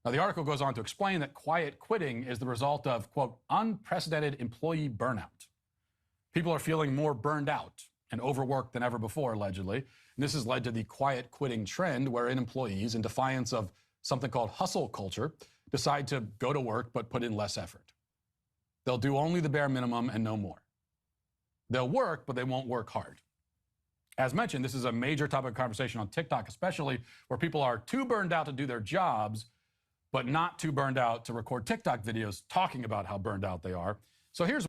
Now, the article goes on to explain that quiet quitting is the result of, quote, unprecedented employee burnout. People are feeling more burned out and overworked than ever before, allegedly. And this has led to the quiet quitting trend wherein employees, in defiance of something called hustle culture, decide to go to work but put in less effort. They'll do only the bare minimum and no more. They'll work, but they won't work hard. As mentioned, this is a major topic of conversation on TikTok, especially where people are too burned out to do their jobs, but not too burned out to record TikTok videos talking about how burned out they are. So here's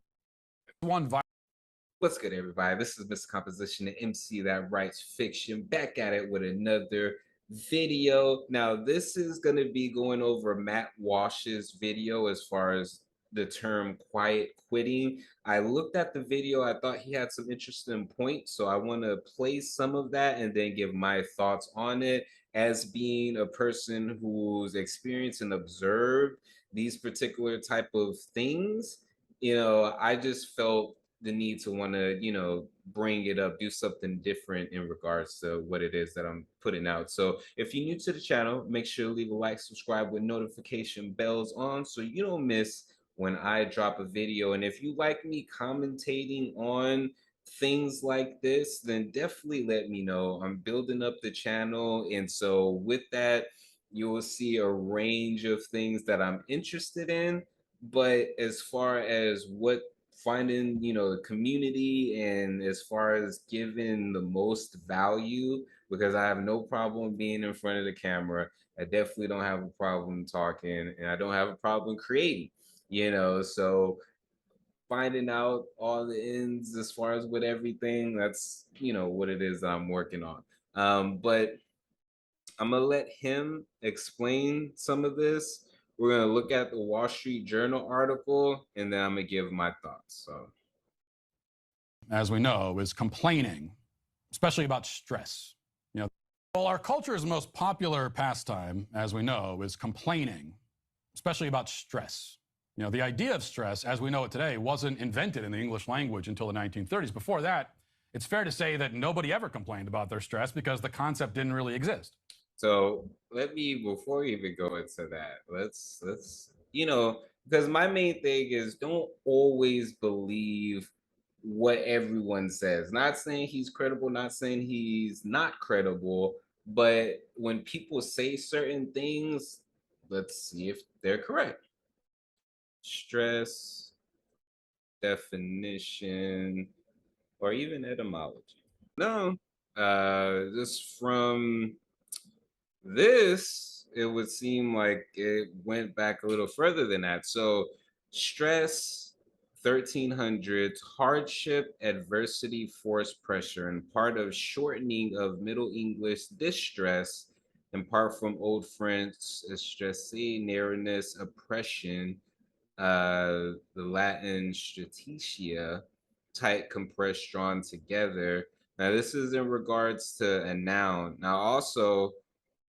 one. What's good, everybody? This is Mr. Composition, the MC that writes fiction, back at it with another video. Now, this is going to be going over Matt Walsh's video as far as the term quiet quitting. I looked at the video. I thought he had some interesting points, so I want to play some of that and then give my thoughts on it. As being a person who's experienced and observed these particular type of things, I just felt the need to want to bring it up, do something different in regards to what it is that I'm putting out. So if you're new to the channel, make sure to leave a like, subscribe with notification bells on so you don't miss when I drop a video. And if you like me commentating on things like this, then definitely let me know. I'm building up the channel, and so with that, you will see a range of things that I'm interested in. But as far as what finding the community, and as far as giving the most value, because I have no problem being in front of the camera, I definitely don't have a problem talking, and I don't have a problem creating, so finding out all the ends as far as with everything, that's what it is I'm working on. But I'm gonna let him explain some of this. We're gonna look at the Wall Street Journal article, and then I'm gonna give my thoughts. So, as we know, is complaining, especially about stress. Well, our culture's most popular pastime, as we know, is complaining, especially about stress. The idea of stress, as we know it today, wasn't invented in the English language until the 1930s. Before that, it's fair to say that nobody ever complained about their stress because the concept didn't really exist. So before we even go into that, let's because my main thing is don't always believe what everyone says. Not saying he's credible, not saying he's not credible, but when people say certain things, let's see if they're correct. Stress, definition, or even etymology. No, just from this, it would seem like it went back a little further than that. So, stress, 1300s, hardship, adversity, force, pressure, and part of shortening of Middle English distress, and part from Old French, stressi, narrowness, oppression, the Latin strategia, tight, compressed, drawn together. Now, this is in regards to a noun. Now, also,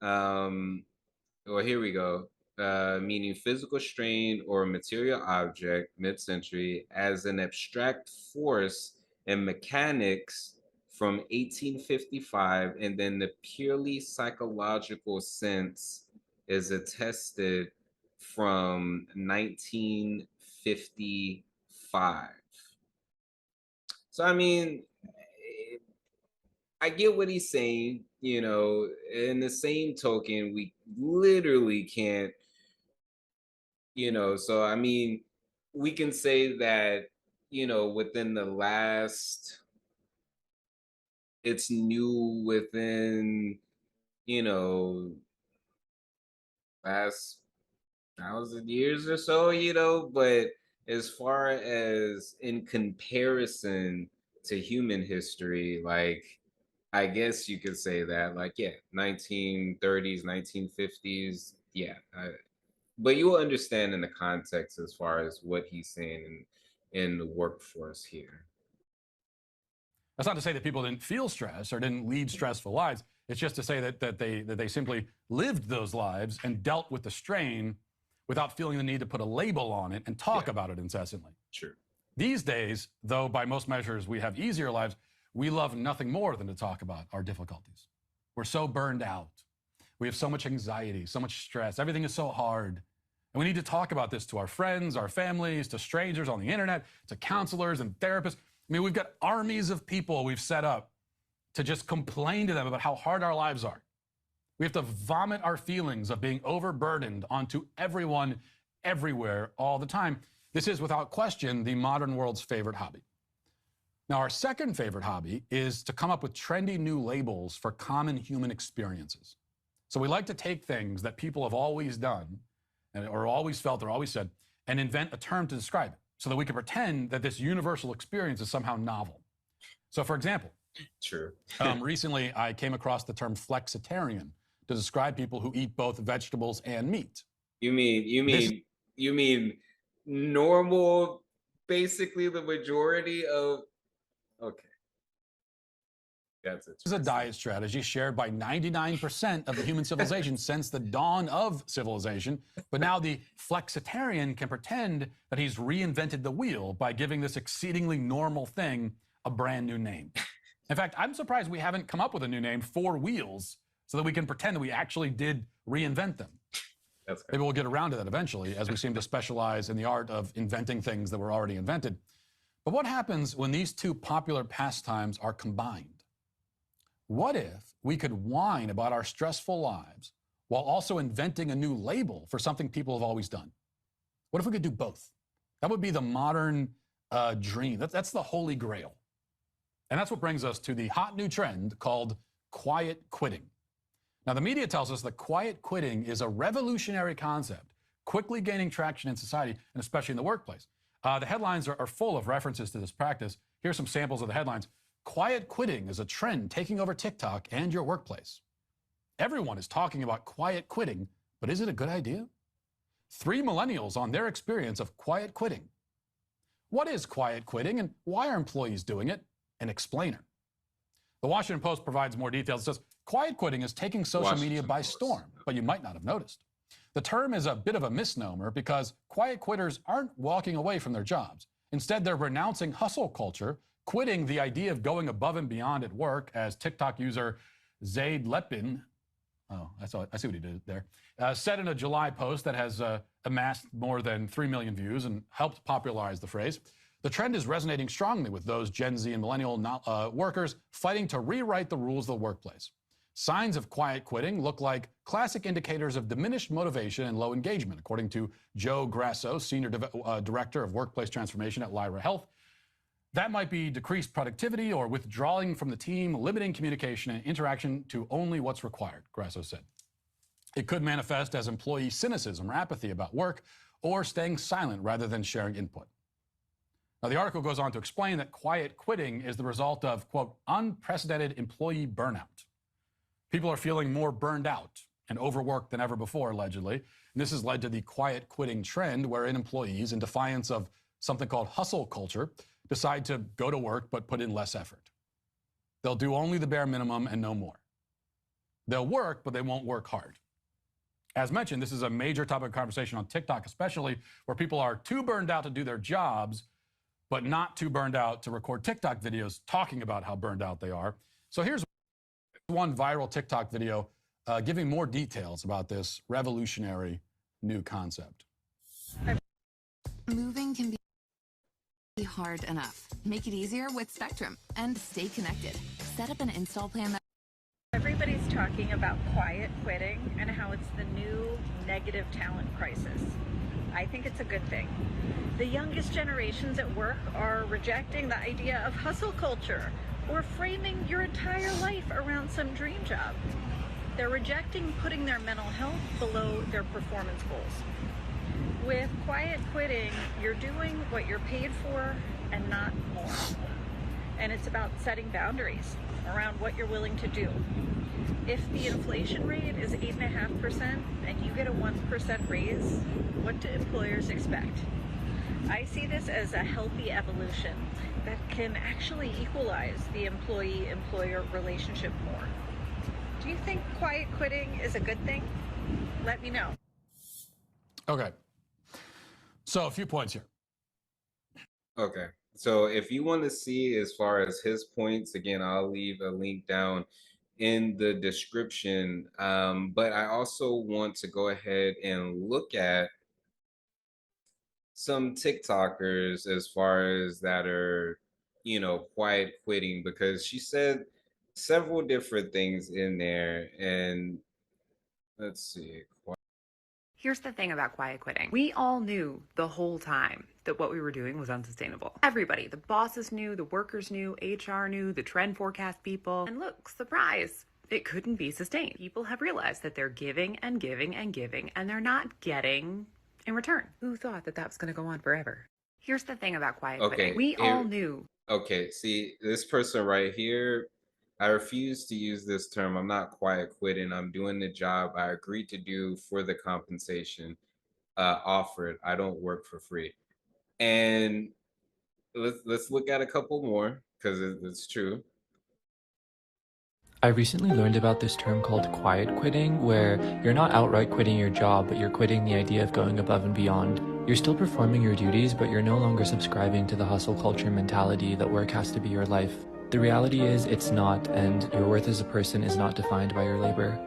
well, here we go. Meaning physical strain or material object, mid-century, as an abstract force in mechanics from 1855, and then the purely psychological sense is attested from 1955. So, I mean, I get what he's saying, in the same token, we literally can't, so I mean, we can say that, within the last, it's new within, last 1,000 years or so, but as far as in comparison to human history, like, I guess you could say that, like, yeah, 1930s, 1950s, yeah. But you will understand in the context as far as what he's saying in the workforce here. That's not to say that people didn't feel stress or didn't lead stressful lives. It's just to say that they simply lived those lives and dealt with the strain without feeling the need to put a label on it and talk about it incessantly. Sure. These days, though, by most measures, we have easier lives, we love nothing more than to talk about our difficulties. We're so burned out. We have so much anxiety, so much stress. Everything is so hard. And we need to talk about this to our friends, our families, to strangers on the internet, to counselors and therapists. I mean, we've got armies of people we've set up to just complain to them about how hard our lives are. We have to vomit our feelings of being overburdened onto everyone, everywhere, all the time. This is, without question, the modern world's favorite hobby. Now, our second favorite hobby is to come up with trendy new labels for common human experiences. So we like to take things that people have always done, or always felt, or always said, and invent a term to describe it, so that we can pretend that this universal experience is somehow novel. So, for example, True. recently I came across the term flexitarian to describe people who eat both vegetables and meat. You mean normal, basically the majority of, okay. That's it. This is a diet strategy shared by 99% of the human civilization since the dawn of civilization. But now the flexitarian can pretend that he's reinvented the wheel by giving this exceedingly normal thing a brand new name. In fact, I'm surprised we haven't come up with a new name for wheels so that we can pretend that we actually did reinvent them. That's Maybe we'll get around to that eventually, as we seem to specialize in the art of inventing things that were already invented. But what happens when these two popular pastimes are combined? What if we could whine about our stressful lives while also inventing a new label for something people have always done? What if we could do both? That would be the modern dream. That's the holy grail. And that's what brings us to the hot new trend called quiet quitting. Now, the media tells us that quiet quitting is a revolutionary concept, quickly gaining traction in society, and especially in the workplace. The headlines are full of references to this practice. Here's some samples of the headlines. Quiet quitting is a trend taking over TikTok and your workplace. Everyone is talking about quiet quitting, but is it a good idea? 3 millennials on their experience of quiet quitting. What is quiet quitting and why are employees doing it? An explainer. The Washington Post provides more details. It says, quiet quitting is taking social media by storm, but you might not have noticed. The term is a bit of a misnomer because quiet quitters aren't walking away from their jobs. Instead, they're renouncing hustle culture, quitting the idea of going above and beyond at work, as TikTok user Zaid Lepin, I see what he did there, said in a July post that has amassed more than 3 million views and helped popularize the phrase. The trend is resonating strongly with those Gen Z and millennial workers fighting to rewrite the rules of the workplace. Signs of quiet quitting look like classic indicators of diminished motivation and low engagement, according to Joe Grasso, Senior Director of Workplace Transformation at Lyra Health. That might be decreased productivity or withdrawing from the team, limiting communication and interaction to only what's required, Grasso said. It could manifest as employee cynicism or apathy about work, or staying silent rather than sharing input. Now, the article goes on to explain that quiet quitting is the result of, quote, unprecedented employee burnout. People are feeling more burned out and overworked than ever before, allegedly. And this has led to the quiet quitting trend, wherein employees, in defiance of something called hustle culture, decide to go to work but put in less effort. They'll do only the bare minimum and no more. They'll work, but they won't work hard. As mentioned, this is a major topic of conversation on TikTok, especially where people are too burned out to do their jobs, but not too burned out to record TikTok videos talking about how burned out they are. So here's one viral TikTok video giving more details about this revolutionary new concept. Moving can be hard enough. Make it easier with Spectrum and stay connected. Set up an install plan that everybody's talking about quiet quitting and how it's the new negative talent crisis. I think it's a good thing. The youngest generations at work are rejecting the idea of hustle culture or framing your entire life around some dream job. They're rejecting putting their mental health below their performance goals. With quiet quitting, you're doing what you're paid for and not more. And it's about setting boundaries around what you're willing to do. If the inflation rate is 8.5% and you get a 1% raise, what do employers expect? I see this as a healthy evolution that can actually equalize the employee-employer relationship more. Do you think quiet quitting is a good thing? Let me know. Okay. So a few points here. Okay. So if you want to see as far as his points, again, I'll leave a link down in the description. But I also want to go ahead and look at some TikTokers as far as that are, quiet quitting, because she said several different things in there. And let's see. Here's the thing about quiet quitting. We all knew the whole time that what we were doing was unsustainable. Everybody, the bosses knew, the workers knew, HR knew, the trend forecast people. And look, surprise, it couldn't be sustained. People have realized that they're giving and giving and giving, and they're not getting in return. Who thought that that was going to go on forever? Here's the thing about quiet quitting. We all knew. Okay, see, this person right here, I refuse to use this term. I'm not quiet quitting. I'm doing the job I agreed to do for the compensation offered. I don't work for free. And let's look at a couple more, because it's true. I recently learned about this term called quiet quitting, where you're not outright quitting your job, but you're quitting the idea of going above and beyond. You're still performing your duties, but you're no longer subscribing to the hustle culture mentality that work has to be your life. The reality is it's not, and your worth as a person is not defined by your labor.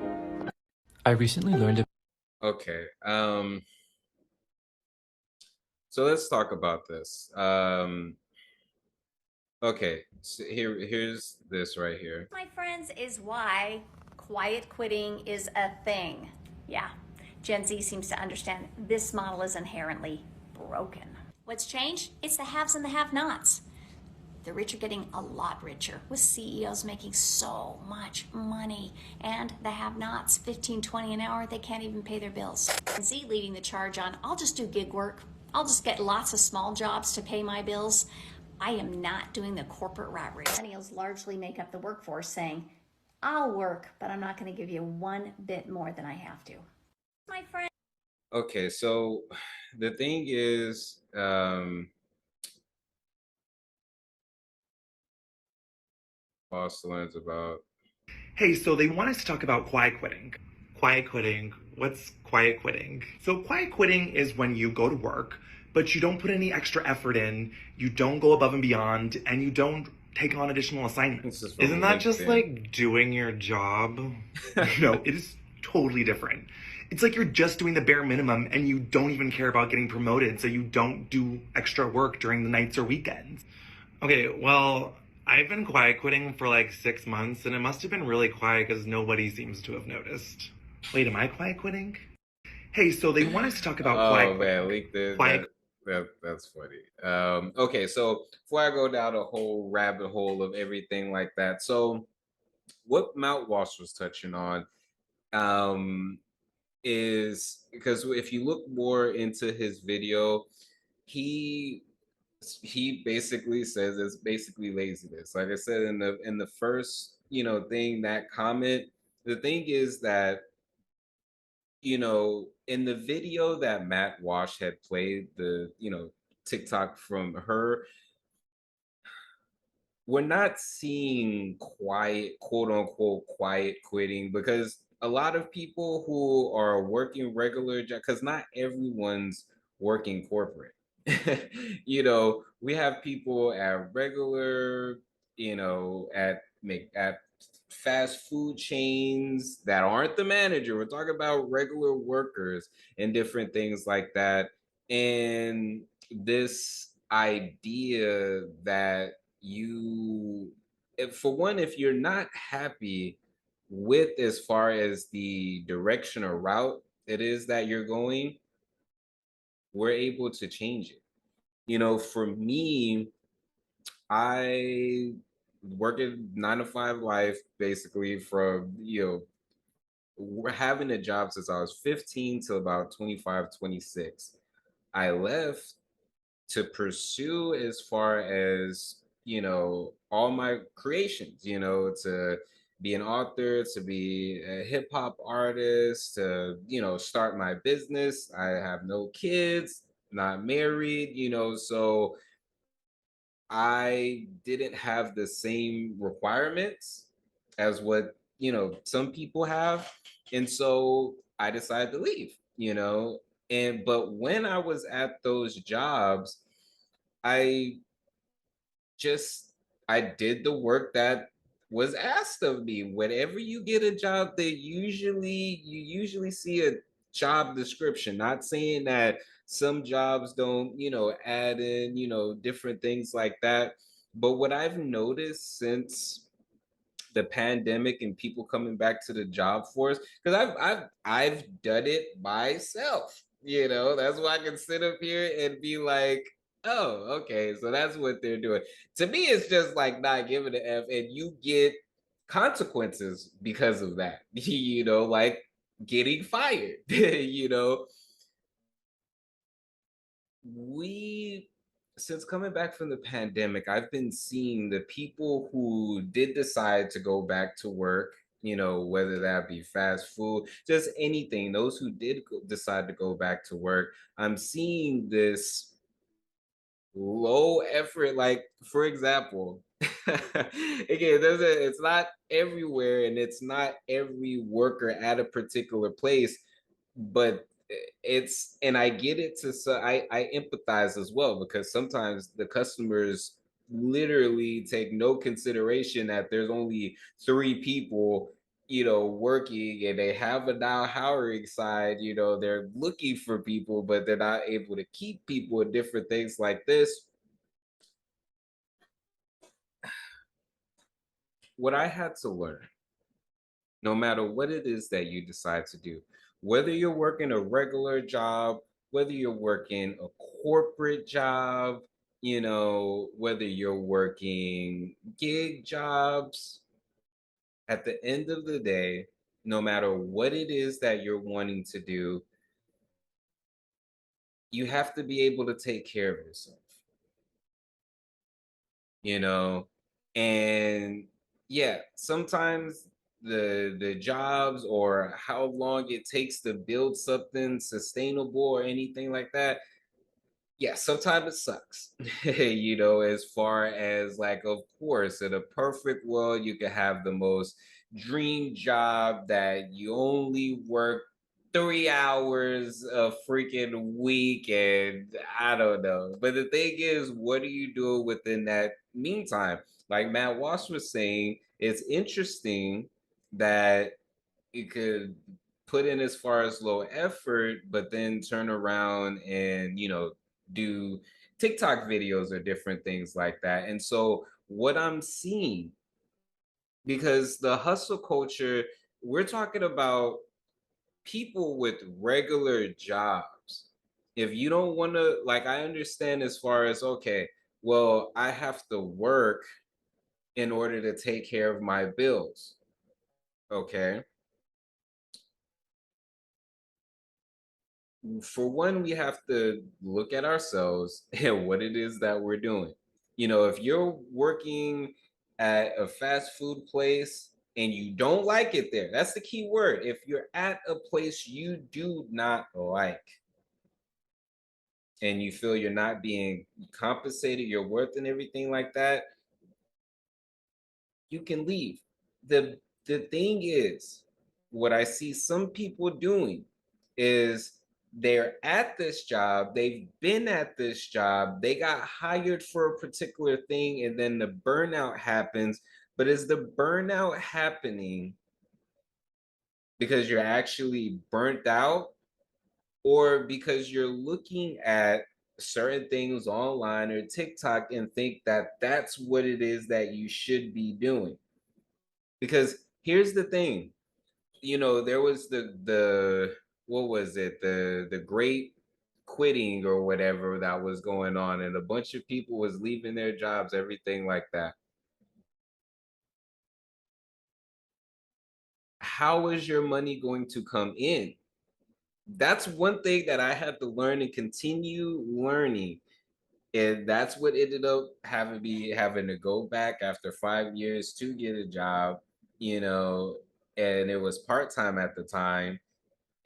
I recently learned. Okay. So let's talk about this. Okay, so here's this right here. My friends, is why quiet quitting is a thing. Yeah, Gen Z seems to understand this model is inherently broken. What's changed? It's the haves and the have-nots. The rich are getting a lot richer, with CEOs making so much money, and the have-nots, 15, 20 an hour, they can't even pay their bills. Gen Z leading the charge on, I'll just do gig work. I'll just get lots of small jobs to pay my bills. I am not doing the corporate rat race. Millennials largely make up the workforce saying, I'll work, but I'm not going to give you one bit more than I have to. My friend. Okay, so the thing is, Boss learns about. Hey, so they want us to talk about quiet quitting. Quiet quitting. What's quiet quitting? So quiet quitting is when you go to work, but you don't put any extra effort in, you don't go above and beyond, and you don't take on additional assignments. Isn't that just like doing your job? No, it is totally different. It's like you're just doing the bare minimum and you don't even care about getting promoted, so you don't do extra work during the nights or weekends. Okay, well, I've been quiet quitting for like 6 months, and it must have been really quiet because nobody seems to have noticed. Wait, am I quiet quitting? Hey, so they want us to talk about quiet quitting. Man, leak this. That's funny. Okay, so before I go down a whole rabbit hole of everything like that, so what Mount Walsh was touching on is, because if you look more into his video, he basically says it's basically laziness. Like I said in the first thing, that comment, the thing is that in the video that Matt Walsh had played, the TikTok from her, we're not seeing quiet, quote unquote, quiet quitting, because a lot of people who are working regular jobs, because not everyone's working corporate. We have people at regular, at fast food chains that aren't the manager. We're talking about regular workers and different things like that. And this idea that for one, if you're not happy with as far as the direction or route it is that you're going, we're able to change it. For me, I work a 9 to 5 life, basically, from we're having a job since I was 15 till about 25, 26. I left to pursue as far as all my creations, to be an author, to be a hip hop artist, to start my business. I have no kids, not married, so I didn't have the same requirements as what some people have, and so I decided to leave. But when I was at those jobs, I I did the work that was asked of me. Whenever you get a job, you usually see a job description. Not saying that some jobs don't, add in, different things like that. But what I've noticed since the pandemic and people coming back to the job force, because I've done it myself. That's why I can sit up here and be like, oh, okay, so that's what they're doing. To me, it's just like not giving an F, and you get consequences because of that. Like getting fired. We Since coming back from the pandemic, I've been seeing the people who did decide to go back to work, whether that be fast food, just anything, those who decide to go back to work, I'm seeing this low effort. Like, for example, again, it's not everywhere and it's not every worker at a particular place, but and I get it. So I empathize as well, because sometimes the customers literally take no consideration that there's only three people working, and they have a now hiring side. They're looking for people, but they're not able to keep people, and different things like this. What I had to learn, no matter what it is that you decide to do, whether you're working a regular job, whether you're working a corporate job, whether you're working gig jobs, at the end of the day, no matter what it is that you're wanting to do, you have to be able to take care of yourself, you know? And yeah, sometimes the jobs or how long it takes to build something sustainable or anything like that, yeah, sometimes it sucks. As far as, like, of course, in a perfect world, you could have the most dream job that you only work 3 hours a freaking week, and I don't know. But the thing is, what are you doing within that meantime? Like Matt Walsh was saying, it's interesting that you could put in as far as low effort, but then turn around and, do TikTok videos or different things like that. And so what I'm seeing, because the hustle culture, we're talking about people with regular jobs. If you don't want to, like, I understand as far as, okay, well, I have to work in order to take care of my bills. Okay. For one, we have to look at ourselves and what it is that we're doing. If you're working at a fast food place and you don't like it there, that's the key word. If you're at a place you do not like and you feel you're not being compensated, your worth and everything like that, you can leave. The thing is, what I see some people doing is they're at this job, they've been at this job, they got hired for a particular thing, and then the burnout happens. But is the burnout happening because you're actually burnt out, or because you're looking at certain things online or TikTok and think that that's what it is that you should be doing? Because here's the thing, there was the what was it, the great quitting or whatever that was going on, and a bunch of people was leaving their jobs, everything like that. How is your money going to come in? That's one thing that I had to learn and continue learning. And that's what ended up having to go back after 5 years to get a job, you know, and it was part-time at the time.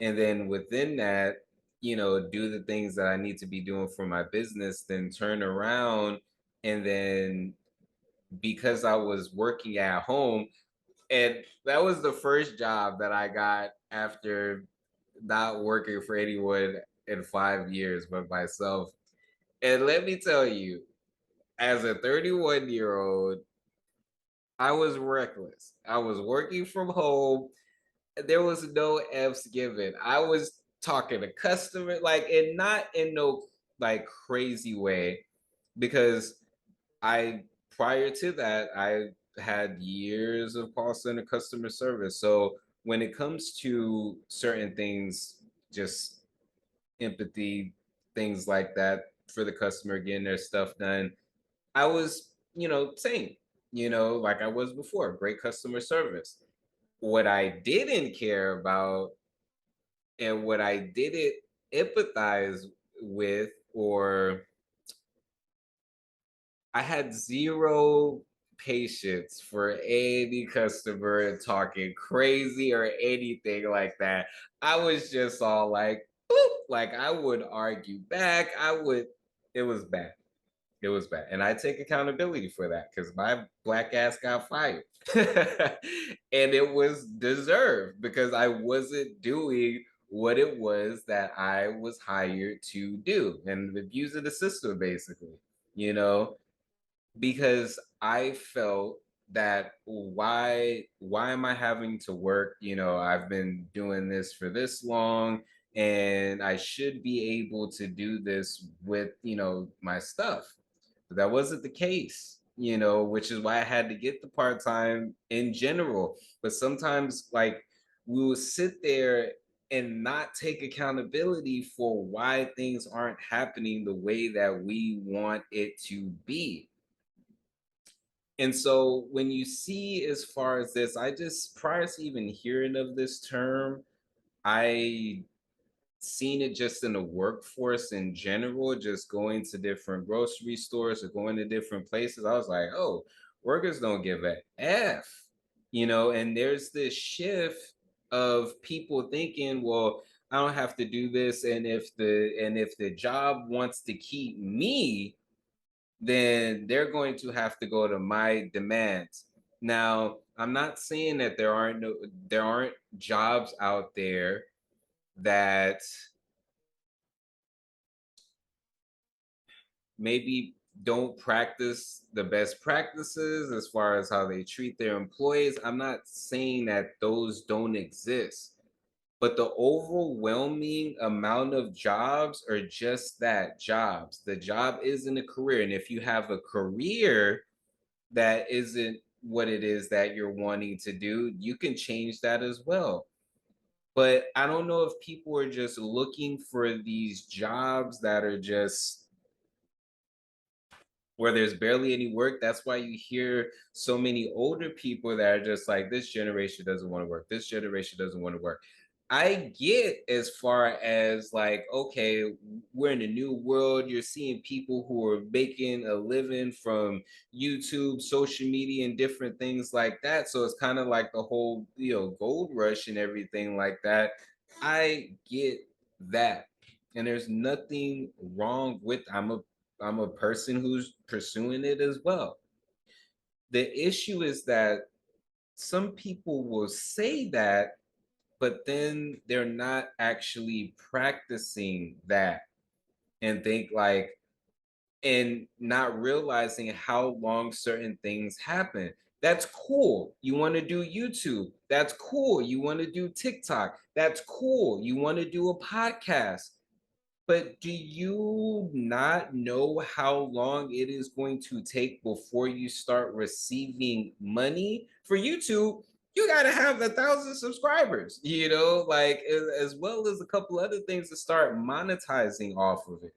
And then within that, do the things that I need to be doing for my business, then turn around. And then, because I was working at home, and that was the first job that I got after not working for anyone in 5 years but myself. And let me tell you, as a 31-year-old, I was reckless. I was working from home. There was no F's given. I was talking to customer, like, and not in no like crazy way, because I prior to that I had years of call center customer service. So when it comes to certain things, just empathy, things like that for the customer getting their stuff done, I was, same, like I was before, great customer service. What I didn't care about and what I didn't empathize with, or I had zero patience for any customer talking crazy or anything like that. I was just all like, boop, like I would argue back. It was bad. It was bad. And I take accountability for that because my black ass got fired. And it was deserved because I wasn't doing what it was that I was hired to do and abusing the system, basically, you know, because I felt that why am I having to work? I've been doing this for this long and I should be able to do this with, my stuff. But that wasn't the case, which is why I had to get the part-time in general. But sometimes like we will sit there and not take accountability for why things aren't happening the way that we want it to be. And so when you see as far as this, I just prior to even hearing of this term, I seen it just in the workforce in general, just going to different grocery stores or going to different places. I was like, oh, workers don't give a F, and there's this shift of people thinking, well, I don't have to do this. And if the job wants to keep me, then they're going to have to go to my demands. Now, I'm not saying that there aren't jobs out there that maybe don't practice the best practices as far as how they treat their employees. I'm not saying that those don't exist, but the overwhelming amount of jobs are just that, jobs. The job isn't a career. And if you have a career that isn't what it is that you're wanting to do, you can change that as well. But I don't know if people are just looking for these jobs that are just where there's barely any work. That's why you hear so many older people that are just like, this generation doesn't want to work. This generation doesn't want to work. I get as far as like, okay, we're in a new world. You're seeing people who are making a living from YouTube, social media, and different things like that. So it's kind of like the whole, gold rush and everything like that. I get that. And there's nothing wrong with I'm a person who's pursuing it as well. The issue is that some people will say that, but then they're not actually practicing that and think like, and not realizing how long certain things happen. That's cool. You want to do YouTube. That's cool. You want to do TikTok. That's cool. You want to do a podcast. But do you not know how long it is going to take before you start receiving money? For YouTube, you got to have 1,000 subscribers, like as well as a couple other things to start monetizing off of it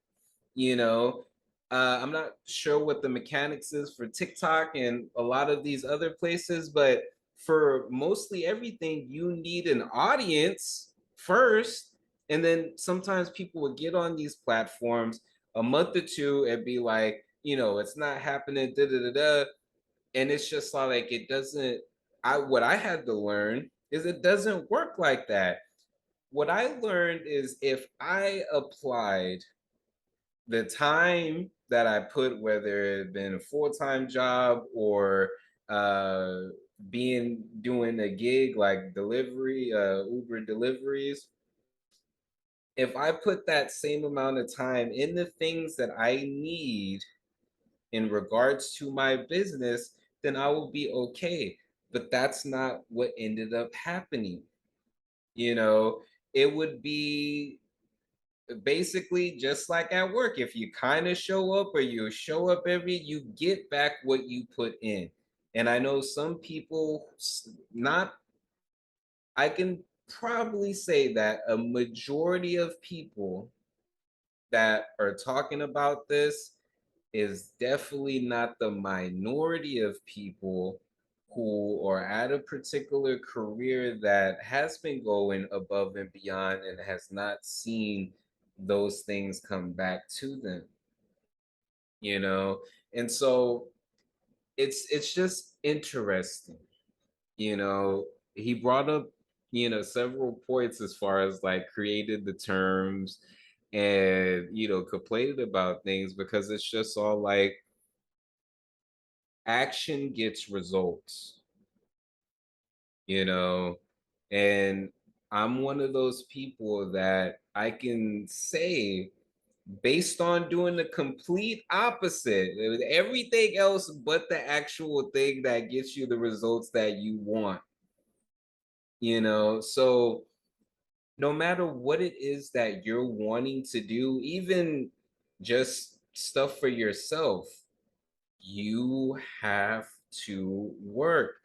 you know I'm not sure what the mechanics is for TikTok and a lot of these other places, but for mostly everything you need an audience first, and then sometimes people will get on these platforms a month or two and be like, it's not happening, da da da da. And it's just like it doesn't. What I had to learn is it doesn't work like that. What I learned is if I applied the time that I put, whether it had been a full-time job or uh, doing a gig like delivery, Uber deliveries, if I put that same amount of time in the things that I need in regards to my business, then I will be okay. But that's not what ended up happening. You know, it would be basically just like at work. If you kind of show up or you show up you get back what you put in. And I know some people, not, I can probably say that a majority of people that are talking about this is definitely not the minority of people who are at a particular career that has been going above and beyond and has not seen those things come back to them, you know. And so it's just interesting, you know. He brought up, you know, several points as far as like created the terms and, you know, complained about things because it's just all like action gets results, you know. And I'm one of those people that I can say, based on doing the complete opposite, everything else but the actual thing that gets you the results that you want, you know. So no matter what it is that you're wanting to do, even just stuff for yourself, you have to work.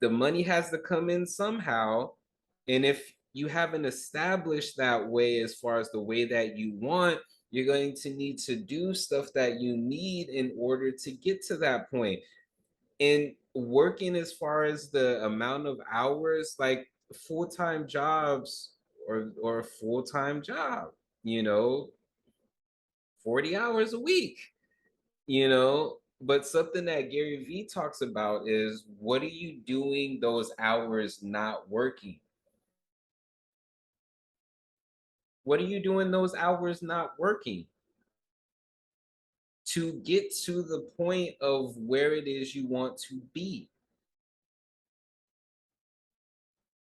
The money has to come in somehow. And if you haven't established that way as far as the way that you want, you're going to need to do stuff that you need in order to get to that point. And working as far as the amount of hours, like full-time jobs or a full-time job, you know, 40 hours a week, you know. But something that Gary Vee talks about is, what are you doing those hours not working? What are you doing those hours not working to get to the point of where it is you want to be?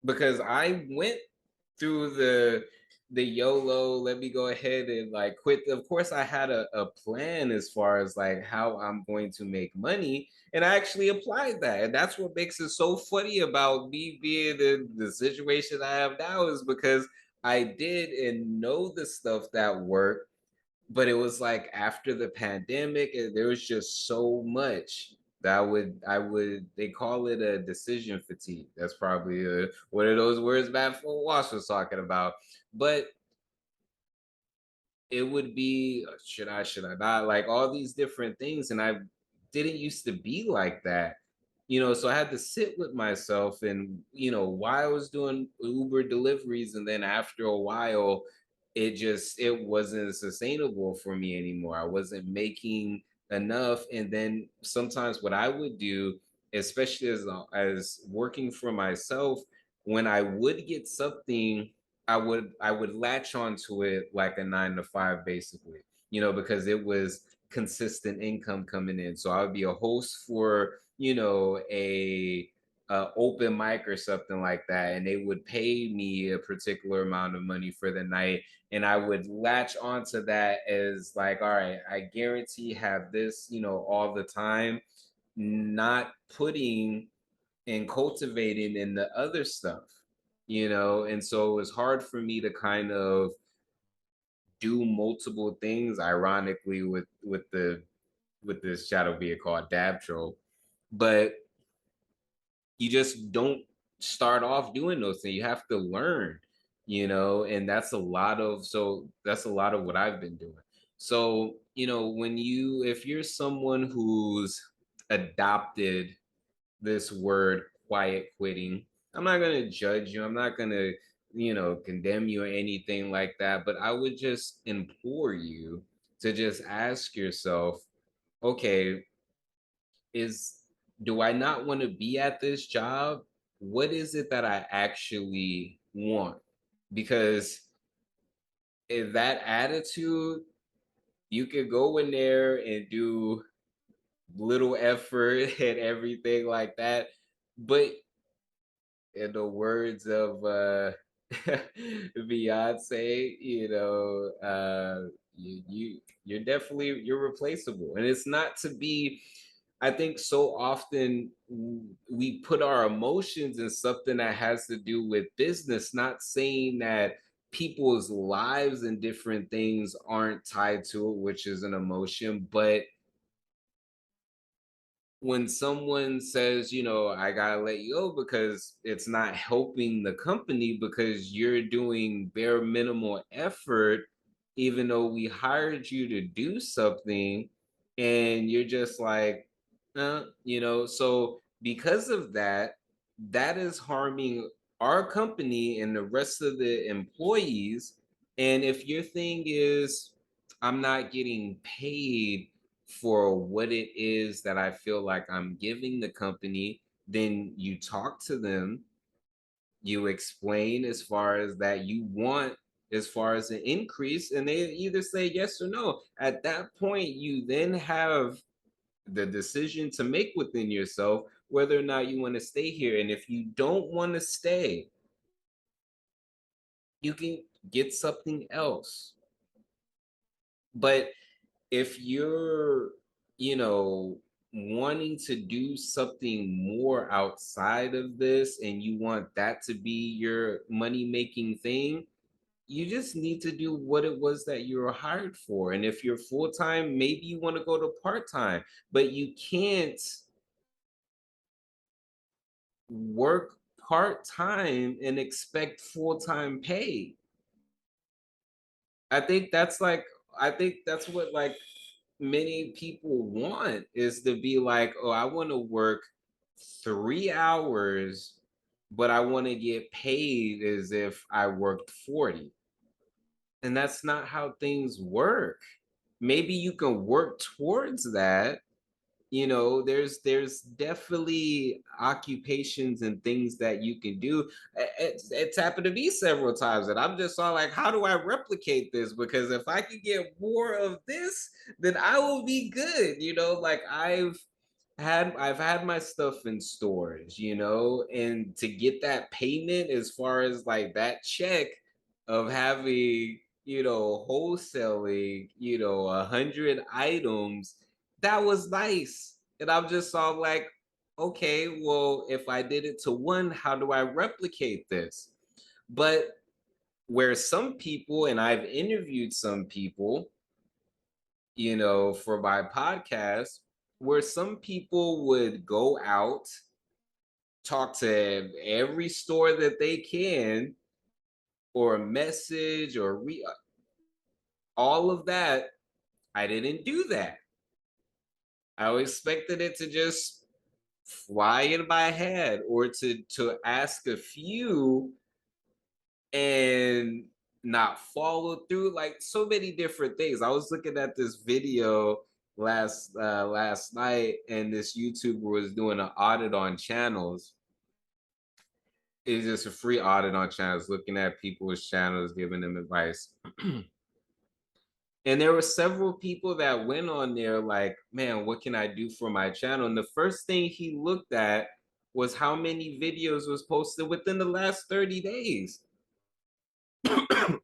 Because I went through the YOLO, let me go ahead and like quit. Of course, I had a plan as far as like how I'm going to make money, and I actually applied that. And that's what makes it so funny about me being in the situation I have now, is because I did and know the stuff that worked, but it was like after the pandemic, and there was just so much that I would they call it a decision fatigue. That's probably one of those words Matt Walsh was talking about. But it would be, should I not, like all these different things. And I didn't used to be like that, you know. So I had to sit with myself, and you know, while I was doing Uber deliveries, and then after a while it wasn't sustainable for me anymore. I wasn't making enough. And then sometimes what I would do, especially as working for myself, when I would get something, I would latch onto it like a 9 to 5, basically, you know, because it was consistent income coming in. So I would be a host for, you know, a open mic or something like that, and they would pay me a particular amount of money for the night, and I would latch onto that as like, all right, I guarantee have this, you know, all the time, not putting and cultivating in the other stuff, you know. And so it was hard for me to kind of do multiple things, ironically, with this shadow being called dab troll. But you just don't start off doing those things. You have to learn, you know. And that's a lot of what I've been doing. So, you know, if you're someone who's adopted this word quiet quitting, I'm not going to judge you. I'm not going to, you know, condemn you or anything like that. But I would just implore you to just ask yourself, okay, is do I not want to be at this job? What is it that I actually want? Because if that attitude, you could go in there and do little effort and everything like that. But in the words of Beyonce, you know, you're definitely, you're replaceable. And it's not to be I think so often we put our emotions in something that has to do with business, not saying that people's lives and different things aren't tied to it, which is an emotion, but when someone says, I gotta let you go because it's not helping the company because you're doing bare minimal effort, even though we hired you to do something, and you're just like, so because of that, that is harming our company and the rest of the employees. And if your thing is, I'm not getting paid for what it is that I feel like I'm giving the company, then you talk to them, you explain as far as that you want as far as an increase, and they either say yes or no. At that point, you then have the decision to make within yourself whether or not you want to stay here. And if you don't want to stay, you can get something else. But if you're, you know, wanting to do something more outside of this and you want that to be your money making thing, you just need to do what it was that you were hired for. And if you're full time, maybe you want to go to part time, but you can't work part time and expect full time pay. I think that's like, I think that's what like many people want is to be like, oh, I want to work 3 hours, but I want to get paid as if I worked 40. And that's not how things work. Maybe you can work towards that. There's definitely occupations and things that you can do. It's happened to me several times, and I'm just all like, how do I replicate this? Because if I could get more of this, then I will be good. Like I've had my stuff in storage, and to get that payment as far as like that check of having, wholesaling, 100 items, that was nice. And I'm just all like, okay, well, if I did it to one, how do I replicate this? But where some people, and I've interviewed some people, for my podcast, where some people would go out, talk to every store that they can, or message, or all of that. I didn't do that. I expected it to just fly in my head, or to ask a few and not follow through, like so many different things. I was looking at this video last night, and this YouTuber was doing an audit on channels. It's just a free audit on channels, looking at people's channels, giving them advice. And there were several people that went on there like, man, what can I do for my channel? And the first thing he looked at was how many videos was posted within the last 30 days. And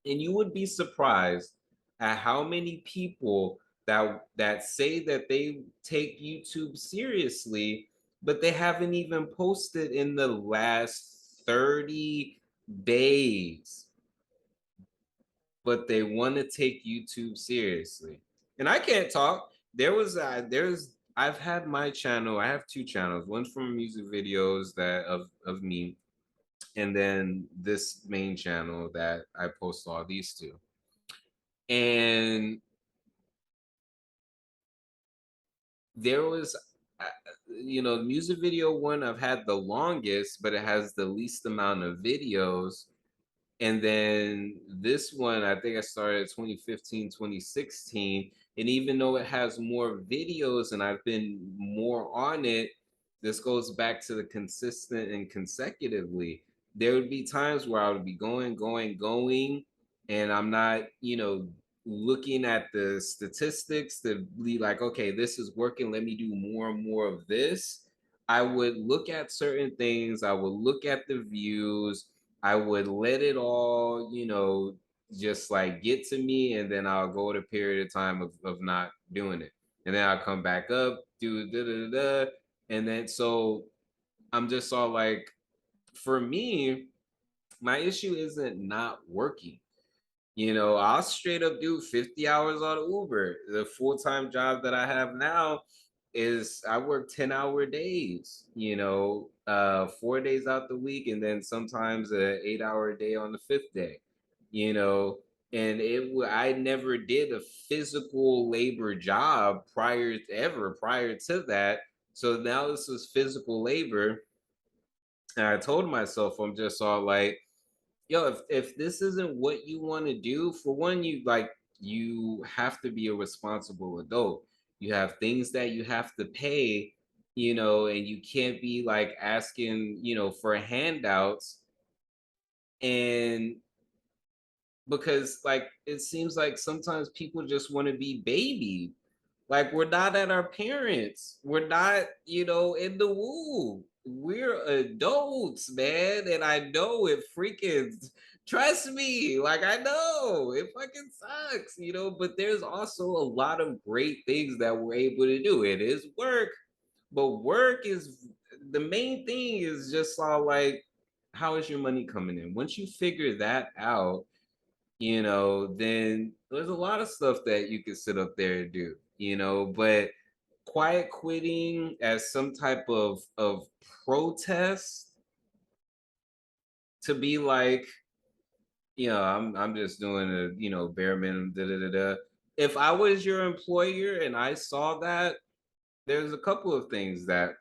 you would be surprised at how many people that say that they take YouTube seriously, but they haven't even posted in the last 30 days. But they want to take YouTube seriously. And I can't talk. I've had my channel. I have two channels. One's from music videos that of me, and then this main channel that I post all these to. And there was, music video one I've had the longest, but it has the least amount of videos. And then this one, I think I started 2015, 2016. And even though it has more videos and I've been more on it, this goes back to the consistent and consecutively. There would be times where I would be going, and I'm not, looking at the statistics to be like, okay, this is working. Let me do more and more of this. I would look at certain things. I would look at the views. I would let it all, just like get to me, and then I'll go to a period of time of not doing it. And then I'll come back up, do da da da. And then so I'm just all like, for me, my issue isn't not working. I'll straight up do 50 hours on Uber. The full-time job that I have now is I work 10-hour days, 4 days out the week, and then sometimes a 8-hour day on the fifth day, you know, and I never did a physical labor job prior to that. So now this is physical labor. And I told myself, I'm just all like, yo, if this isn't what you want to do, for one, you have to be a responsible adult. You have things that you have to pay, and you can't be like asking, for handouts. And because like it seems like sometimes people just want to be babied. Like we're not at our parents. We're not, in the womb. We're adults, man. And I know it freaking, trust me, like I know it fucking sucks, but there's also a lot of great things that we're able to do. It is work, but work is the main thing is just all like, how is your money coming in? Once you figure that out, then there's a lot of stuff that you can sit up there and do, but quiet quitting as some type of protest to be like, I'm just doing a, bare minimum, da da da da. If I was your employer and I saw that, there's a couple of things that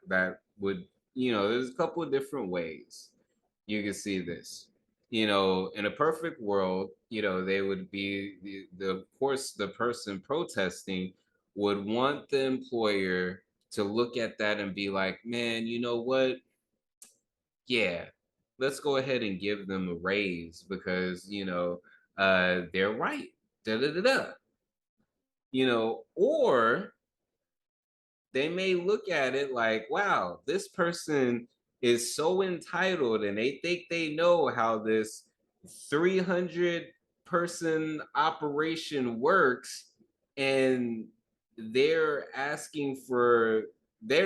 would, there's a couple of different ways you can see this. In a perfect world, they would be of course, the person protesting would want the employer to look at that and be like, man, you know what? Yeah, let's go ahead and give them a raise because, they're right. Da da da da. Or they may look at it like, wow, this person is so entitled and they think they know how this 300 person operation works, and they're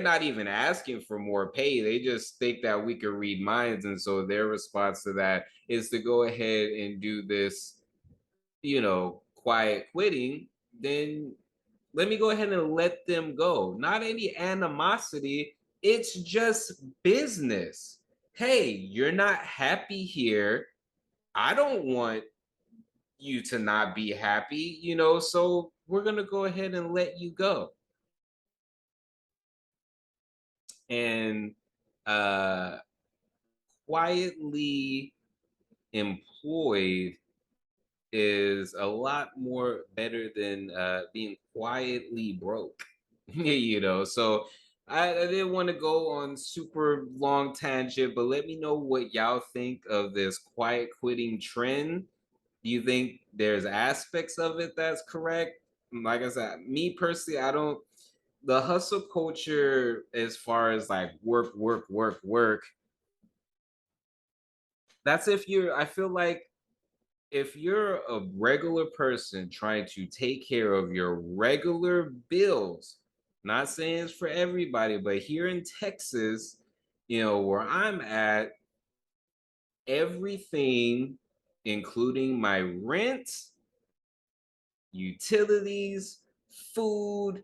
not even asking for more pay. They just think that we can read minds. And so their response to that is to go ahead and do this, quiet quitting. Then let me go ahead and let them go. Not any animosity. It's just business. Hey, you're not happy here. I don't want you to not be happy, so we're going to go ahead and let you go. And quietly employed is a lot more better than being quietly broke. So I didn't want to go on super long tangent, but let me know what y'all think of this quiet quitting trend. Do you think there's aspects of it that's correct? Like I said, me personally, I don't, the hustle culture as far as like work, work, work, work, that's I feel like if you're a regular person trying to take care of your regular bills, not saying it's for everybody, but here in Texas, where I'm at, everything, including my rent, utilities, food,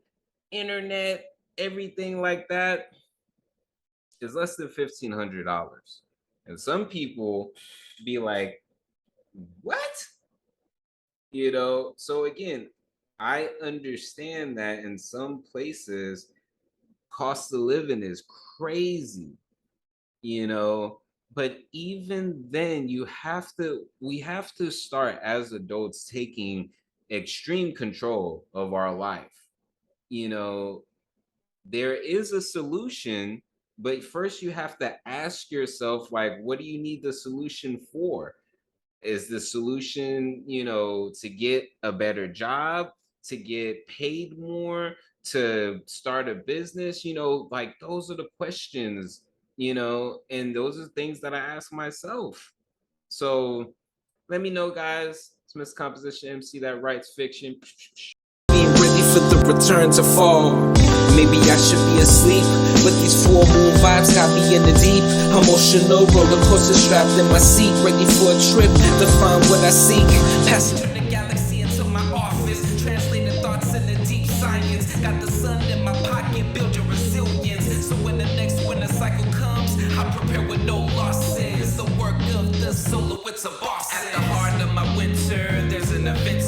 internet, everything like that, is less than $1,500. And some people be like, what? So again, I understand that in some places cost of living is crazy, but even then we have to start as adults taking extreme control of our life. There is a solution, but first you have to ask yourself, like, what do you need the solution for? Is the solution, to get a better job, to get paid more, to start a business? Like those are the questions, and those are things that I ask myself. So let me know, guys. It's Miss Composition MC that writes fiction. Being ready for the return to fall. Maybe I should be asleep, but these full moon vibes got me in the deep. Emotional roller coaster strapped in my seat, ready for a trip to find what I seek. Passenger the galaxy into my office, translating thoughts into deep science. Got the sun in my pocket, build your resilience. So when the next winter cycle comes, I prepare with no losses. The work of the solo, it's a boss. At the heart of my winter, there's an event